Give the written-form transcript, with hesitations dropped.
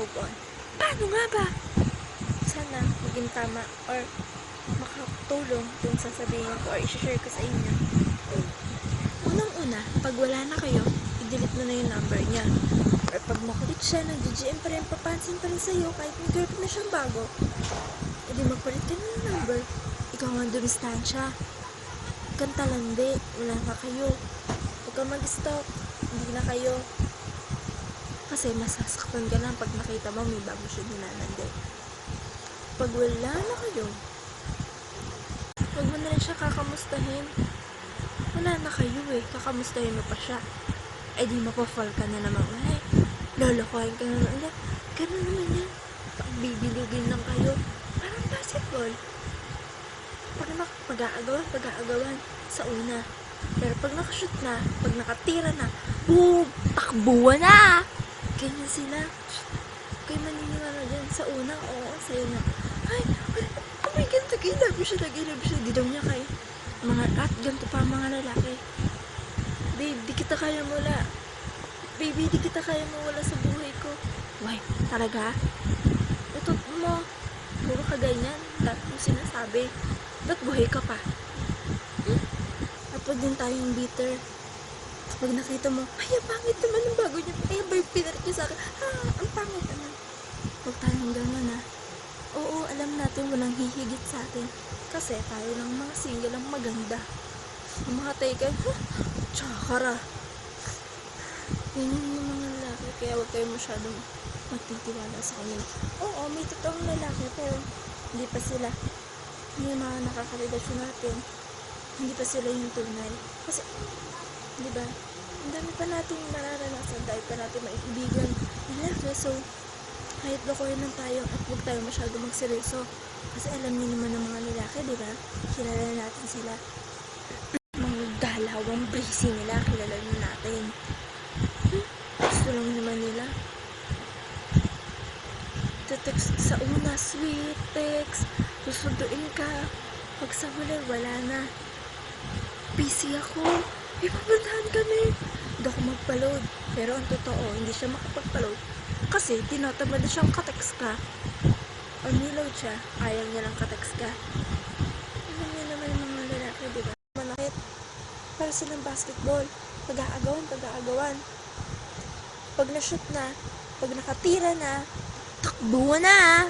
move on. Paano nga ba? Sana maging tama or makatulong yung sasabihin ko or i-share ko sa inyo. Unang-una, pag wala na kayo, i-delete mo na yung number niya. Or pag nakulit siya, nag-GM pa rin, papansin pa rin sa'yo kahit may girlfriend na siyang bago, edi magpalit ka na ng number. Ikaw nga dumistansya. Kanta landi, wala na kayo. Huwag ka mag-stalk, hindi na kayo. Kasi masasaktan ka lang pag nakita mo may bago siya nilalandi. Pag wala na kayo, huwag mo na rin siya kakamustahin. Wala na kayo kakamustahin mo pa siya. Eh di mapafall ka na naman ulit. Lolokohin ka na naman ulit. Ganun naman yan. Bibilugin lang kayo. Parang basketball. Pag-aagawan sa una. Pero pag nakashoot na, pag nakatira na, boom! Takbuhan na! Ganyan sila. Kayo maniniwala dyan. Sa una, oo, sa'yo na. Ay, oh my God, nag-ilab siya. Di daw niya kayo. At ganito pa mga lalaki. Babe, di kita kaya mawala. Baby, di kita kaya mawala sa buhay ko. Why? Talaga? Utot mo. Puro ka ganyan. Dahil mo sinasabi. Ba't buhay ka pa? At wag din tayong bitter. Pag nakita mo, ay, ang pangit naman ang bago niya. Ay, ba yung pinarit niya sa akin? Ang pangit naman. Huwag tayong gano'n Oo, alam natin walang hihigit sa atin. Kasi tayo lang mga single ang maganda. Ang mga taken, tsakara. Ganyan yung mga lalaki. Kaya huwag kayo masyadong magtitiwala sa kanila. Oo, may totoong lalaki pero hindi pa sila. Yung mga nakakarelasyon natin, hindi pa sila yung tunay. Kasi, di ba, ang dami pa natin mararanasan dahil pa natin maiibigan lalaki. So, kahit lokohin lang tayo at huwag tayo masyado magseryoso. Kasi alam niyo naman ng mga lalaki, di ba? Kilala natin sila. Mga galawang breezy nila, kilala natin. Gusto lang naman nila. Text sa una, sweet text. Susunduin ka. Pag sa huli, wala na. Busy ako. May papuntahan kami. Hindi ako magpa-load. Pero ang totoo, hindi siya makapagpa-load. Kasi tinatamad na siyang ka-text ka. O niload siya, ayaw niya lang ka-text ka. Alam niya naman yung mga lalaki, diba? Manakit. Para silang basketball. Pag-aagawan. Pag na-shoot na, pag nakatira na, takbo na!